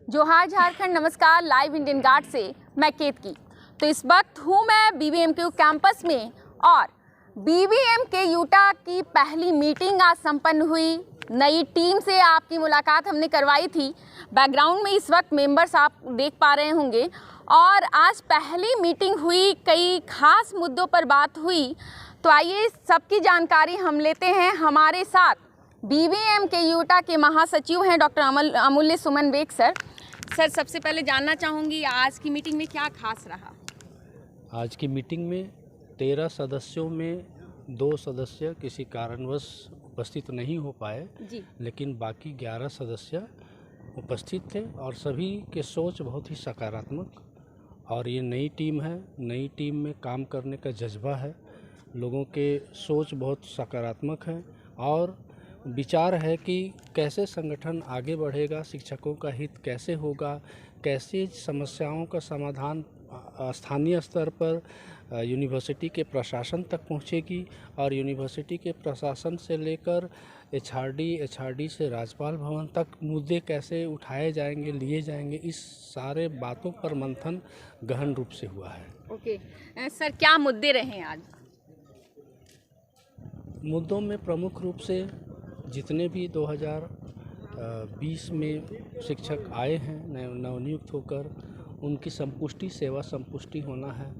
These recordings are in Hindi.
जोहार झारखंड, नमस्कार। लाइव इंडियन गार्ड से मैं केतकी। तो इस वक्त हूँ मैं बीबीएमकेयू कैंपस में और बीबीएमके यूटा की पहली मीटिंग आज संपन्न हुई। नई टीम से आपकी मुलाकात हमने करवाई थी। बैकग्राउंड में इस वक्त मेंबर्स आप देख पा रहे होंगे और आज पहली मीटिंग हुई, कई खास मुद्दों पर बात हुई। तो आइए सबकी जानकारी हम लेते हैं। हमारे साथ बीबीएमके यूटा के महासचिव हैं डॉक्टर अमूल्य सुमन बेग सर। सर, सबसे पहले जानना चाहूँगी आज की मीटिंग में क्या खास रहा? आज की मीटिंग में 13 सदस्यों में 2 सदस्य किसी कारणवश उपस्थित नहीं हो पाए जी। लेकिन बाकी 11 सदस्य उपस्थित थे और सभी के सोच बहुत ही सकारात्मक। और ये नई टीम है, नई टीम में काम करने का जज्बा है, लोगों के सोच बहुत सकारात्मक है और विचार है कि कैसे संगठन आगे बढ़ेगा, शिक्षकों का हित कैसे होगा, कैसे समस्याओं का समाधान स्थानीय स्तर पर यूनिवर्सिटी के प्रशासन तक पहुंचेगी और यूनिवर्सिटी के प्रशासन से लेकर एचआरडी से राज्यपाल भवन तक मुद्दे कैसे उठाए जाएंगे, लिए जाएंगे, इस सारे बातों पर मंथन गहन रूप से हुआ है। ओके सर, क्या मुद्दे रहे आज? मुद्दों में प्रमुख रूप से जितने भी 2020 में शिक्षक आए हैं नवनियुक्त होकर, उनकी संपुष्टि, सेवा संपुष्टि होना है।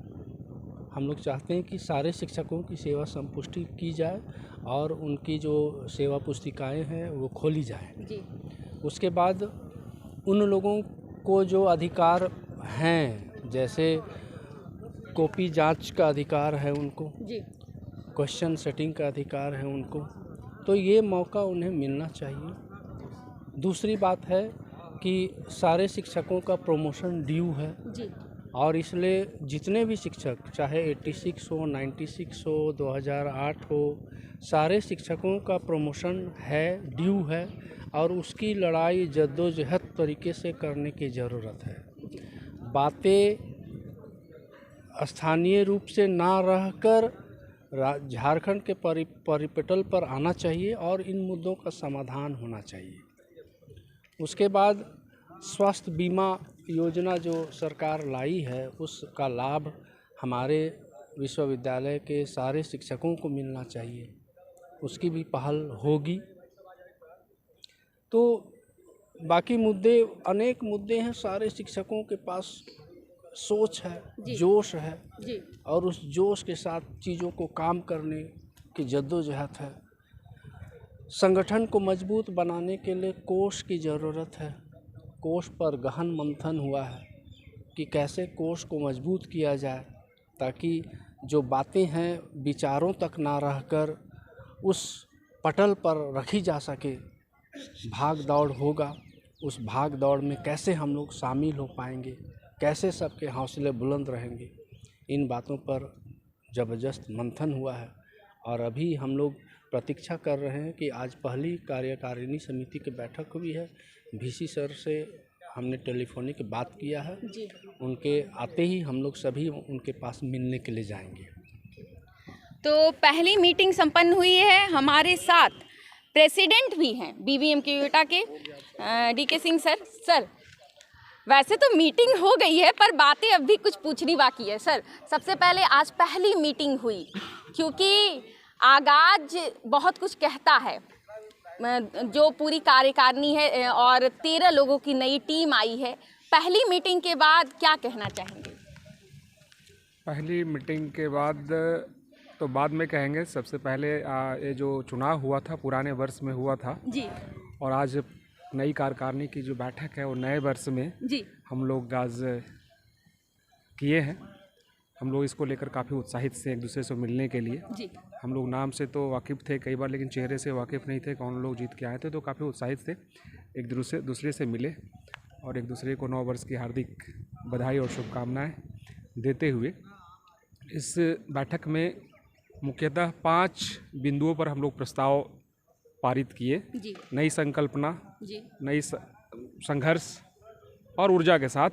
हम लोग चाहते हैं कि सारे शिक्षकों की सेवा संपुष्टि की जाए और उनकी जो सेवा पुस्तिकाएं हैं वो खोली जाए जी। उसके बाद उन लोगों को जो अधिकार हैं, जैसे कॉपी जांच का अधिकार है उनको जी, क्वेश्चन सेटिंग का अधिकार है उनको, तो ये मौका उन्हें मिलना चाहिए। दूसरी बात है कि सारे शिक्षकों का प्रमोशन ड्यू है जी। और इसलिए जितने भी शिक्षक, चाहे 86 हो, 96 हो, 2008 हो, सारे शिक्षकों का प्रमोशन है, ड्यू है और उसकी लड़ाई जद्दोजहद तरीके से करने की ज़रूरत है। बातें स्थानीय रूप से ना रहकर झारखंड के परिपटल पर आना चाहिए और इन मुद्दों का समाधान होना चाहिए। उसके बाद स्वास्थ्य बीमा योजना जो सरकार लाई है उसका लाभ हमारे विश्वविद्यालय के सारे शिक्षकों को मिलना चाहिए, उसकी भी पहल होगी। तो बाकी मुद्दे, अनेक मुद्दे हैं, सारे शिक्षकों के पास सोच है, जोश है जी। और उस जोश के साथ चीज़ों को काम करने की जद्दोजहद है। संगठन को मजबूत बनाने के लिए कोष की ज़रूरत है। कोष पर गहन मंथन हुआ है कि कैसे कोष को मजबूत किया जाए ताकि जो बातें हैं विचारों तक ना रहकर उस पटल पर रखी जा सके। भाग दौड़ होगा, उस भाग दौड़ में कैसे हम लोग शामिल हो पाएंगे, कैसे सबके हौसले बुलंद रहेंगे, इन बातों पर ज़बरदस्त मंथन हुआ है। और अभी हम लोग प्रतीक्षा कर रहे हैं कि आज पहली कार्यकारिणी समिति की बैठक हुई है। वीसी सर से हमने टेलीफोनिक बात किया है जी। उनके आते ही हम लोग सभी उनके पास मिलने के लिए जाएंगे। तो पहली मीटिंग संपन्न हुई है। हमारे साथ प्रेसिडेंट भी हैं बीबीएमके यूटा के, डीके सिंह सर। सर, वैसे तो मीटिंग हो गई है पर बातें अभी कुछ पूछनी बाकी है। सर, सबसे पहले आज पहली मीटिंग हुई, क्योंकि आगाज बहुत कुछ कहता है। जो पूरी कार्यकारिणी है और 13 लोगों की नई टीम आई है, पहली मीटिंग के बाद क्या कहना चाहेंगे? पहली मीटिंग के बाद तो बाद में कहेंगे। सबसे पहले ये जो चुनाव हुआ था पुराने वर्ष में हुआ था जी। और आज नई कार्यकारिणी की जो बैठक है वो नए वर्ष में जी। हम लोग आज किए हैं। हम लोग इसको लेकर काफ़ी उत्साहित से एक दूसरे से मिलने के लिए। जी। हम लोग नाम से तो वाकिफ़ थे कई बार, लेकिन चेहरे से वाकिफ़ नहीं थे कौन लोग जीत के आए थे, तो काफ़ी उत्साहित थे, एक दूसरे से मिले और एक दूसरे को 9 वर्ष की हार्दिक बधाई और शुभकामनाएं देते हुए इस बैठक में मुख्यतः 5 बिंदुओं पर हम लोग प्रस्ताव पारित किए। जी। नई संकल्पना, जी। नई संघर्ष और ऊर्जा के साथ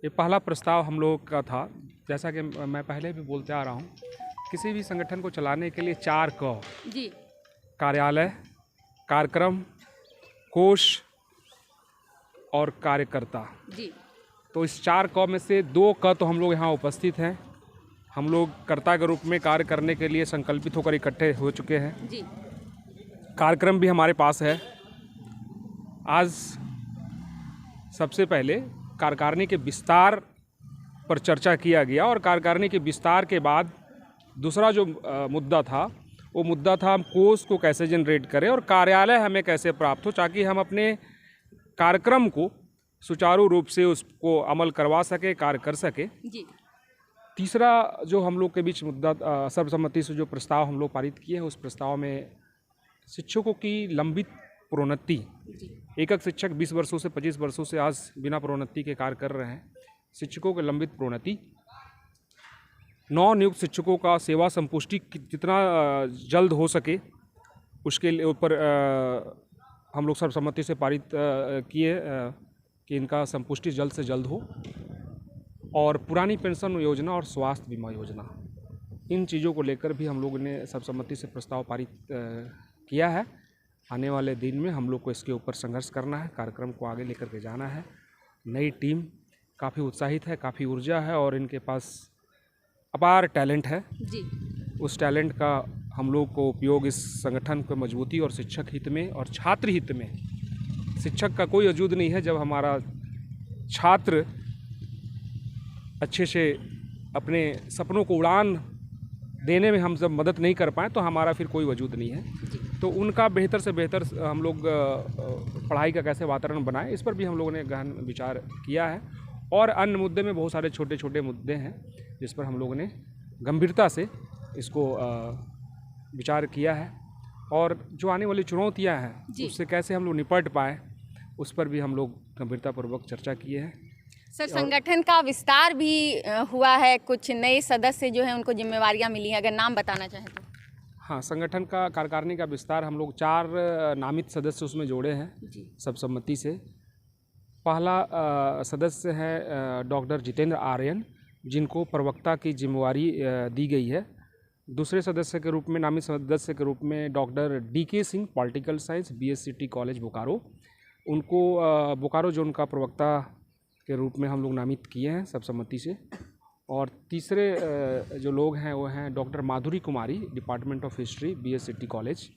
ये पहला प्रस्ताव हम लोग का था। जैसा कि मैं पहले भी बोलते आ रहा हूँ, किसी भी संगठन को चलाने के लिए 4 क, जी। कार्यालय, कार्यक्रम, कोष और कार्यकर्ता। जी तो इस 4 क में से 2 क तो हम लोग यहाँ उपस्थित हैं। हम लोग कर्ता के रूप में कार्य करने के लिए संकल्पित होकर इकट्ठे हो चुके हैं। जी कार्यक्रम भी हमारे पास है। आज सबसे पहले कार्यकारिणी के विस्तार पर चर्चा किया गया और कार्यकारिणी के विस्तार के बाद दूसरा जो मुद्दा था वो मुद्दा था हम कोष को कैसे जनरेट करें और कार्यालय हमें कैसे प्राप्त हो ताकि हम अपने कार्यक्रम को सुचारू रूप से उसको अमल करवा सके, कार्य कर सके। जी तीसरा जो हम लोग के बीच मुद्दा सर्वसम्मति से जो प्रस्ताव हम लोग पारित किए हैं उस प्रस्ताव में शिक्षकों की लंबित प्रोन्नति। एक शिक्षक 20 वर्षों से 25 वर्षों से आज बिना प्रोन्नति के कार्य कर रहे हैं। शिक्षकों की लंबित प्रोन्नति, नवनियुक्त शिक्षकों का सेवा संपुष्टि जितना जल्द हो सके उसके ऊपर हम लोग सर्वसम्मति से पारित किए कि इनका संपुष्टि जल्द से जल्द हो। और पुरानी पेंशन योजना और स्वास्थ्य बीमा योजना, इन चीज़ों को लेकर भी हम लोगों ने सर्वसम्मति से प्रस्ताव पारित किया है। आने वाले दिन में हम लोग को इसके ऊपर संघर्ष करना है, कार्यक्रम को आगे लेकर के जाना है। नई टीम काफ़ी उत्साहित है, काफ़ी ऊर्जा है और इनके पास अपार टैलेंट है। जी उस टैलेंट का हम लोग को उपयोग इस संगठन को मजबूती और शिक्षक हित में और छात्र हित में, शिक्षक का कोई वजूद नहीं है जब हमारा छात्र अच्छे से अपने सपनों को उड़ान देने में हम जब मदद नहीं कर पाएँ तो हमारा फिर कोई वजूद नहीं है। तो उनका बेहतर से बेहतर हम लोग पढ़ाई का कैसे वातावरण बनाएं, इस पर भी हम लोगों ने गहन विचार किया है। और अन्य मुद्दे में बहुत सारे छोटे छोटे मुद्दे हैं जिस पर हम लोगों ने गंभीरता से इसको विचार किया है और जो आने वाली चुनौतियां हैं उससे कैसे हम लोग निपट पाए उस पर भी हम लोग गंभीरतापूर्वक चर्चा किए हैं। सर, संगठन का विस्तार भी हुआ है, कुछ नए सदस्य जो हैं उनको जिम्मेवारियां मिली हैं, अगर नाम बताना चाहें तो। हाँ, संगठन का कार्यकारिणी का विस्तार हम लोग 4 नामित सदस्य उसमें जोड़े हैं सर्वसम्मति से। पहला सदस्य है डॉक्टर जितेंद्र आर्यन, जिनको प्रवक्ता की जिम्मेवारी दी गई है। दूसरे सदस्य के रूप में, नामित सदस्य के रूप में doctor DK Singh, political science, BSCT college Bokaro, उनको बोकारो जोन का प्रवक्ता के रूप में हम लोग नामित किए हैं सर्वसम्मति से। और तीसरे जो लोग हैं वो हैं doctor Madhuri Kumari, department of history, BSCT college,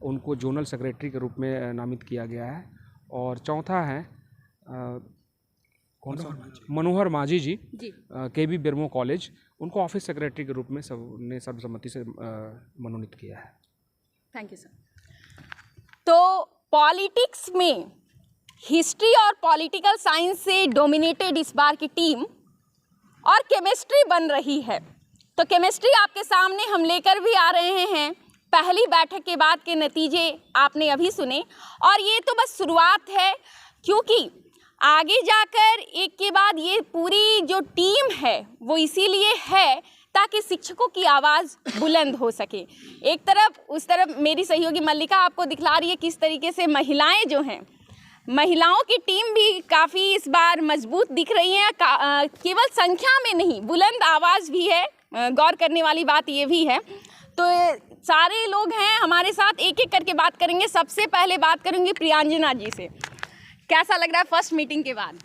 उनको जोनल सेक्रेटरी के रूप में नामित किया गया है। और चौथा है कौन सा, मनोहर माझी जी, KB बिरमो कॉलेज, उनको ऑफिस सेक्रेटरी के रूप में सबने सर्वसम्मति से मनोनीत किया है। Thank you sir. तो पॉलिटिक्स में हिस्ट्री और पॉलिटिकल साइंस से डोमिनेटेड इस बार की टीम और केमिस्ट्री बन रही है। तो केमिस्ट्री आपके सामने हम लेकर भी आ रहे हैं। पहली बैठक के बाद के नतीजे आपने अभी सुने और ये तो बस शुरुआत है, क्योंकि आगे जाकर एक के बाद ये पूरी जो टीम है वो इसीलिए है ताकि शिक्षकों की आवाज़ बुलंद हो सके। एक तरफ, उस तरफ मेरी सहयोगी मल्लिका आपको दिखला रही है किस तरीके से महिलाएं जो हैं, महिलाओं की टीम भी काफ़ी इस बार मजबूत दिख रही है। केवल संख्या में नहीं, बुलंद आवाज़ भी है। गौर करने वाली बात ये भी है। तो सारे लोग हैं हमारे साथ, एक एक करके बात करेंगे। सबसे पहले बात करूंगी प्रियांजना जी से। कैसा लग रहा है फर्स्ट मीटिंग के बाद?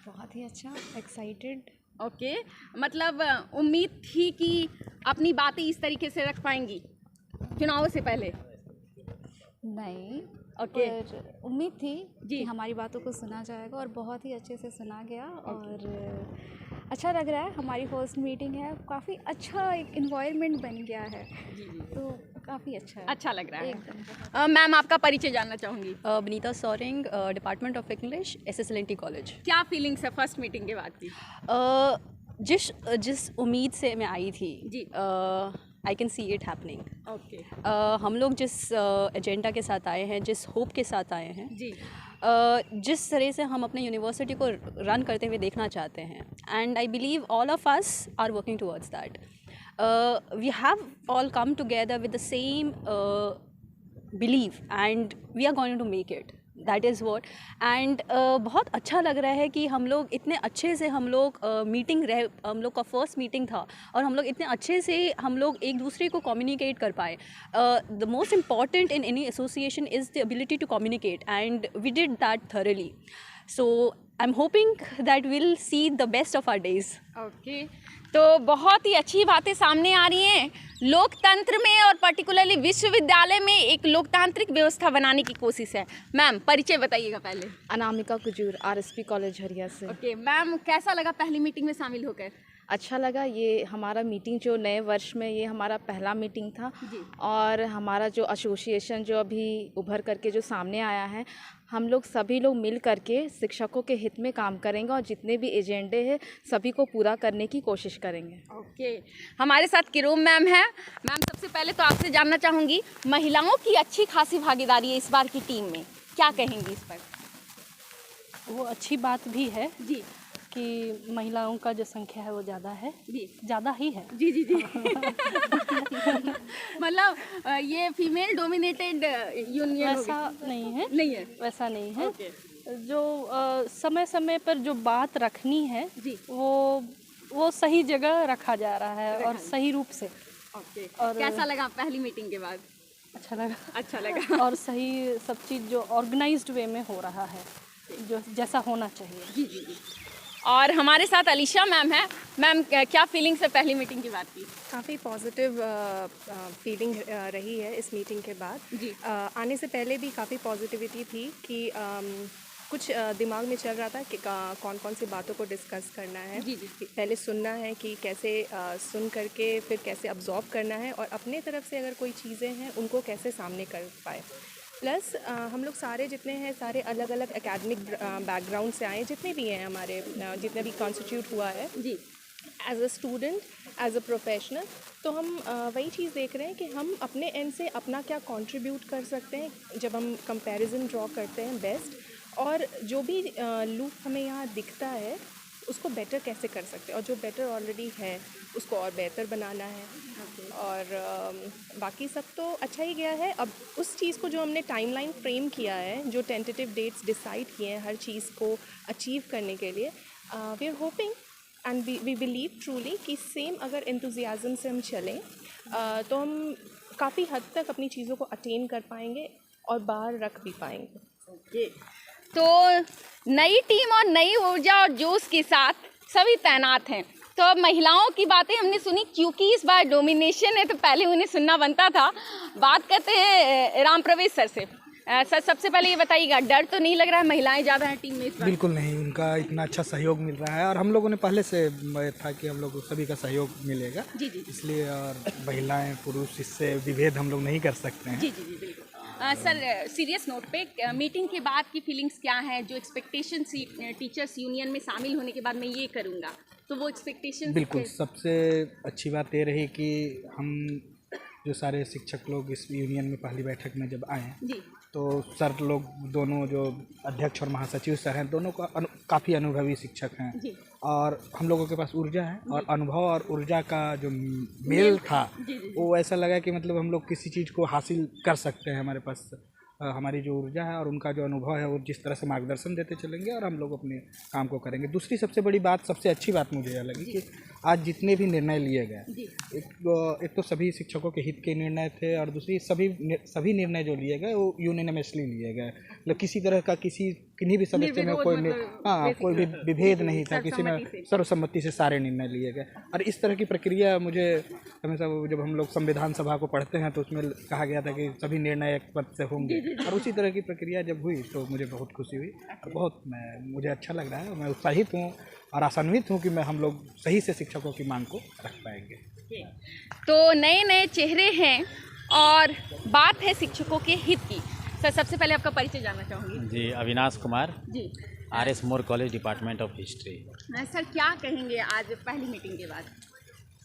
बहुत ही अच्छा, एक्साइटेड। ओके, मतलब उम्मीद थी कि अपनी बातें इस तरीके से रख पाएंगी चुनाव से पहले? नहीं, ओके, पर उम्मीद थी जी कि हमारी बातों को सुना जाएगा और बहुत ही अच्छे से सुना गया। और अच्छा लग रहा है, हमारी फर्स्ट मीटिंग है, काफ़ी अच्छा एक इन्वायरमेंट बन गया है, तो काफ़ी अच्छा है, अच्छा लग रहा है। एकदम। मैम, आपका परिचय जानना चाहूँगी। Banita Soreng, department of English, SSLNT college. क्या फीलिंग्स है फर्स्ट मीटिंग के बाद की? जिस उम्मीद से मैं आई थी जी, I can see it happening. Okay, हम लोग जिस एजेंडा के साथ आए हैं, जिस होप के साथ आए हैं, जी, जिस तरह से हम अपने यूनिवर्सिटी को रन करते हुए देखना चाहते हैं, and I believe all of us are working towards that. We have all come together with the same believe and we are going to make it, that is what. And बहुत अच्छा लग रहा है कि हम लोग इतने अच्छे से, हम लोग हम लोग का फर्स्ट मीटिंग था और हम लोग इतने अच्छे से हम लोग एक दूसरे को कम्युनिकेट कर पाए। The most important in any association is the ability to communicate, and we did that thoroughly. So I'm hoping that we'll see the best of our days. Okay, तो बहुत ही अच्छी बातें सामने आ रही हैं। लोकतंत्र में और पर्टिकुलरली विश्वविद्यालय में एक लोकतांत्रिक व्यवस्था बनाने की कोशिश है। मैम परिचय बताइएगा पहले। अनामिका कुजूर, आरएसपी कॉलेज हरिया से। ओके मैम, कैसा लगा पहली मीटिंग में शामिल होकर? अच्छा लगा। ये हमारा मीटिंग जो नए वर्ष में ये हमारा पहला मीटिंग था जी। और हमारा जो एसोसिएशन जो अभी उभर करके जो सामने आया है, हम लोग सभी लोग मिल करके शिक्षकों के हित में काम करेंगे और जितने भी एजेंडे हैं सभी को पूरा करने की कोशिश करेंगे। ओके, हमारे साथ किरोम मैम है। मैम सबसे पहले तो आपसे जानना चाहूँगी, महिलाओं की अच्छी खासी भागीदारी है इस बार की टीम में, क्या कहेंगी इस पर? वो अच्छी बात भी है जी कि महिलाओं का जो संख्या है वो ज़्यादा है, जी ज़्यादा ही है। जी जी जी मतलब ये फीमेल डोमिनेटेड यूनियन वैसा नहीं है, नहीं है? वैसा नहीं है। ओके। जो समय समय पर जो बात रखनी है जी। वो सही जगह रखा जा रहा है और सही रूप से। ओके, और कैसा लगा पहली मीटिंग के बाद? अच्छा लगा। अच्छा लगा। और सही सब चीज़ जो ऑर्गेनाइज्ड वे में हो रहा है, जो जैसा होना चाहिए। जी जी जी। और हमारे साथ अलीशा मैम है। मैम क्या फीलिंग्स है पहली मीटिंग की बात की? काफ़ी पॉजिटिव फीलिंग रही है इस मीटिंग के बाद। जी। आने से पहले भी काफ़ी पॉजिटिविटी थी कि कुछ दिमाग में चल रहा था कि कौन कौन सी बातों को डिस्कस करना है। जी जी। पहले सुनना है कि कैसे सुन करके फिर कैसे अब्जॉर्व करना है और अपने तरफ से अगर कोई चीज़ें हैं उनको कैसे सामने कर पाए। प्लस हम लोग सारे जितने हैं सारे अलग अलग एकेडमिक बैकग्राउंड से आए, जितने भी हैं हमारे जितने भी कॉन्स्टिट्यूट हुआ है जी। As a student, as a professional, तो हम वही चीज़ देख रहे हैं कि हम अपने एंड से अपना क्या कंट्रीब्यूट कर सकते हैं जब हम कंपैरिजन ड्रॉ करते हैं बेस्ट, और जो भी लूप हमें यहाँ दिखता है उसको बेटर कैसे कर सकते हैं, और जो बेटर ऑलरेडी है उसको और बेहतर बनाना है। और बाकी सब तो अच्छा ही गया है। अब उस चीज़ को जो हमने टाइमलाइन फ्रेम किया है, जो टेंटेटिव डेट्स डिसाइड किए हैं हर चीज़ को अचीव करने के लिए, we are hoping and we believe truly कि सेम अगर एंथुजियाज़म से हम चलें तो हम काफ़ी हद तक अपनी चीज़ों को अटेन कर पाएंगे और बाहर रख भी पाएंगे। ओके, तो नई टीम और नई ऊर्जा और जोश के साथ सभी तैनात हैं। तो अब महिलाओं की बातें हमने सुनी, क्योंकि इस बार डोमिनेशन है तो पहले उन्हें सुनना बनता था। बात करते हैं राम प्रवेश सर से। सर सबसे पहले ये बताइएगा, डर तो नहीं लग रहा है, महिलाएं ज़्यादा हैं टीम में इस बार? बिल्कुल नहीं, उनका इतना अच्छा सहयोग मिल रहा है और हम लोगों ने पहले से था कि हम लोग सभी का सहयोग मिलेगा। जी जी इसलिए, और महिलाएं पुरुष इससे विभेद हम लोग नहीं कर सकते हैं। जी जी जी बिल्कुल। सर सीरियस नोट पे मीटिंग के बाद की फीलिंग्स क्या हैं? जो एक्सपेक्टेशन टीचर्स यूनियन में शामिल होने के बाद मैं ये करूँगा, तो वो एक्सपेक्टेशन? बिल्कुल, सबसे अच्छी बात ये रही कि हम जो सारे शिक्षक लोग इस यूनियन में पहली बैठक में जब आए जी, तो सर लोग दोनों जो अध्यक्ष और महासचिव सर हैं दोनों का काफ़ी अनुभवी शिक्षक हैं जी। और हम लोगों के पास ऊर्जा है और अनुभव और ऊर्जा का जो मेल था वो ऐसा लगा कि मतलब हम लोग किसी चीज़ को हासिल कर सकते हैं। हमारे पास हमारी जो ऊर्जा है और उनका जो अनुभव है वो जिस तरह से मार्गदर्शन देते चलेंगे और हम लोग अपने काम को करेंगे। दूसरी सबसे बड़ी बात, सबसे अच्छी बात मुझे यह लगी कि आज जितने भी निर्णय लिए गए, एक तो सभी शिक्षकों के हित के निर्णय थे और दूसरी सभी निर्णय जो लिए गए वो यूनिनमसली लिए गए। मतलब किसी तरह का किन्हीं भी सदस्य में कोई भी विभेद नहीं था, किसी में सर्वसम्मति से सारे निर्णय लिए गए। और इस तरह की प्रक्रिया मुझे हमेशा, जब हम लोग संविधान सभा को पढ़ते हैं तो उसमें कहा गया था कि सभी निर्णय एक पद से होंगे, और उसी तरह की प्रक्रिया जब हुई तो मुझे बहुत खुशी हुई और बहुत मुझे अच्छा लग रहा है। मैं उत्साहित हूँ और आशान्वित हूँ कि हम लोग सही से शिक्षकों की मांग को रख पाएंगे। तो नए नए चेहरे हैं और बात है शिक्षकों के हित की। सर सबसे पहले आपका परिचय जानना चाहूँगी। जी, Avinash Kumar ji, RS more college, department of history. Sir क्या कहेंगे आज पहली मीटिंग के बाद?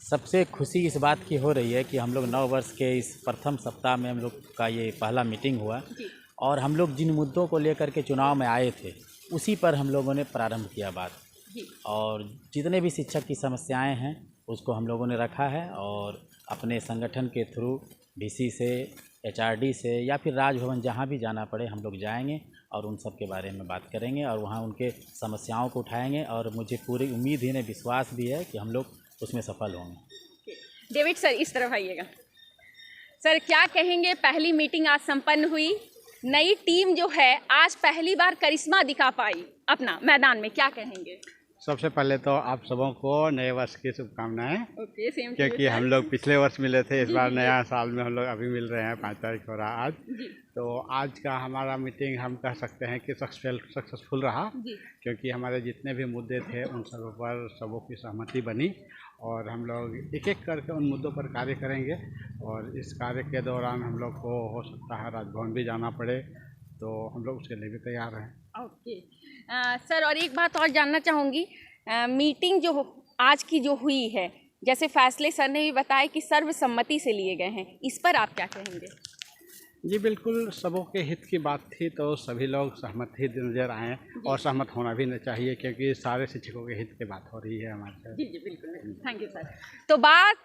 सबसे खुशी इस बात की हो रही है कि हम लोग 9 वर्ष के इस प्रथम सप्ताह में हम लोग का ये पहला मीटिंग हुआ और हम लोग जिन मुद्दों को लेकर के चुनाव में आए थे उसी पर हम लोगों ने प्रारंभ किया बात, और जितने भी शिक्षक की समस्याएं हैं उसको हम लोगों ने रखा है और अपने संगठन के थ्रू VC से, HRD से या फिर राजभवन जहाँ भी जाना पड़े हम लोग जाएंगे और उन सब के बारे में बात करेंगे और वहाँ उनके समस्याओं को उठाएंगे, और मुझे पूरी उम्मीद है, विश्वास भी है कि हम लोग उसमें सफल होंगे। डेविड सर इस तरफ आइएगा। सर क्या कहेंगे, पहली मीटिंग आज संपन्न हुई, नई टीम जो है आज पहली बार करिश्मा दिखा पाई अपना मैदान में, क्या कहेंगे? सबसे पहले तो आप सबों को नए वर्ष की शुभकामनाएं। Okay, same. क्योंकि हम लोग पिछले वर्ष मिले थे, इस बार नया साल में हम लोग अभी मिल रहे हैं, 5 तारीख हो रहा आज। तो आज का हमारा मीटिंग हम कह सकते हैं कि सक्सेसफुल रहा, क्योंकि हमारे जितने भी मुद्दे थे उन सब पर सबों की सहमति बनी और हम लोग एक एक करके उन मुद्दों पर कार्य करेंगे। और इस कार्य के दौरान हम लोग को हो सकता है राजभवन भी जाना पड़े, तो हम लोग उसके लिए भी तैयार हैं। ओके सर, और एक बात और जानना चाहूँगी, मीटिंग जो आज की जो हुई है, जैसे फैसले सर ने भी बताया कि सर्वसम्मति से लिए गए हैं, इस पर आप क्या कहेंगे? जी बिल्कुल, सबों के हित की बात थी तो सभी लोग सहमत ही नज़र आए और सहमत होना भी चाहिए, क्योंकि सारे शिक्षकों के हित की बात हो रही है हमारे साथ। जी जी बिल्कुल, थैंक यू सर। तो बात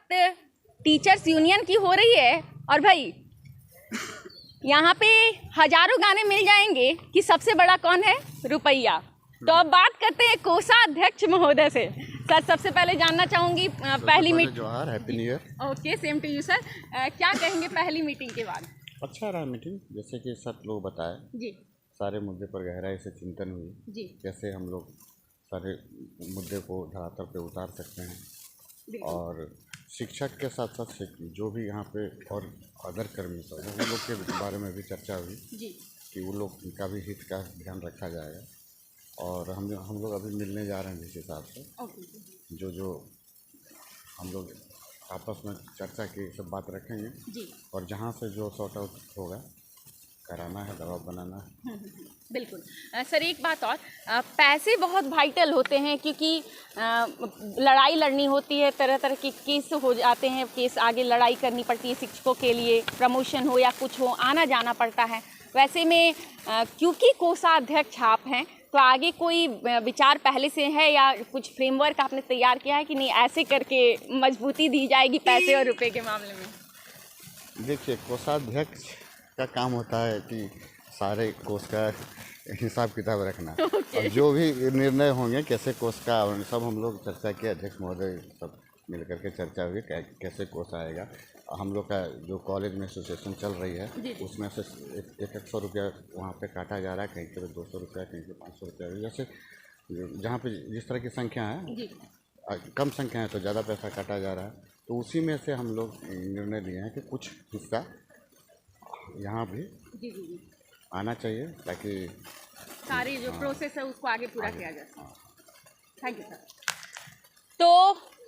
टीचर्स यूनियन की हो रही है और भाई यहाँ पे हजारों गाने मिल जाएंगे कि सबसे बड़ा कौन है? रुपया। तो अब बात करते हैं कोषाध्यक्ष महोदय से। सर, सबसे पहले जानना चाहूँगी पहली मीटिंग। जोहार, happy new year. Okay, same to you sir. क्या कहेंगे पहली मीटिंग के बाद? अच्छा रहा मीटिंग, जैसे कि सब लोग बताए जी, सारे मुद्दे पर गहराई से चिंतन हुई जी, कैसे हम लोग सारे मुद्दे को धरातल पे उतार सकते हैं। और शिक्षक के साथ साथ जो भी यहाँ पे और अदर कर्मी सब उन लोग के बारे में भी चर्चा हुई जी, कि उन लोग का भी हित का ध्यान रखा जाएगा। और हम लोग अभी मिलने जा रहे हैं जिस हिसाब से जो हम लोग आपस में चर्चा की सब बात रखेंगे जी, और जहाँ से जो सॉर्ट आउट होगा कराना है, दबाव बनाना है। बिल्कुल। सर, एक बात और, पैसे बहुत वाइटल होते हैं क्योंकि लड़ाई लड़नी होती है, तरह तरह के केस हो जाते हैं, केस आगे लड़ाई करनी पड़ती है शिक्षकों के लिए, प्रमोशन हो या कुछ हो, आना जाना पड़ता है। वैसे में क्योंकि कोषाध्यक्ष आप हैं, तो आगे कोई विचार पहले से है या कुछ फ्रेमवर्क आपने तैयार किया है कि नहीं, ऐसे करके मजबूती दी जाएगी पैसे और रुपए के मामले में? देखिए, कोषाध्यक्ष का काम होता है कि सारे कोष का हिसाब किताब रखना और जो भी निर्णय होंगे कैसे कोष का, सब हम लोग चर्चा किए, अध्यक्ष महोदय सब मिल करके चर्चा हुई कैसे कोष आएगा। हम लोग का जो कॉलेज में एसोसिएशन चल रही है उसमें से 100 रुपया वहाँ पे काटा जा रहा है, कहीं पे 200 रुपया, कहीं पे 500 रुपया, जैसे जहाँ पे जिस तरह की संख्या है, कम संख्या है तो ज़्यादा पैसा काटा जा रहा है। तो उसी में से हम लोग निर्णय लिए हैं कि कुछ हिस्सा यहाँ भी आना चाहिए ताकि सारी जो प्रोसेस है उसको आगे पूरा किया जा सके। Thank you sir. तो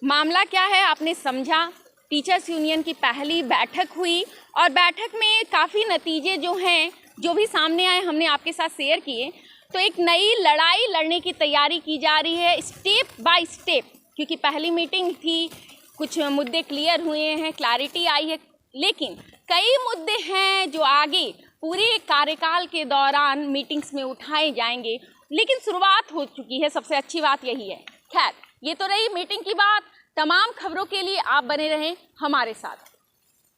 मामला क्या है आपने समझा, टीचर्स यूनियन की पहली बैठक हुई और बैठक में काफ़ी नतीजे जो हैं, जो भी सामने आए, हमने आपके साथ शेयर किए। तो एक नई लड़ाई लड़ने की तैयारी की जा रही है स्टेप बाय स्टेप, क्योंकि पहली मीटिंग थी, कुछ मुद्दे क्लियर हुए हैं, क्लैरिटी आई है, लेकिन कई मुद्दे हैं जो आगे पूरे कार्यकाल के दौरान मीटिंग्स में उठाए जाएंगे। लेकिन शुरुआत हो चुकी है, सबसे अच्छी बात यही है। खैर, ये तो रही मीटिंग की बात। तमाम खबरों के लिए आप बने रहें हमारे साथ।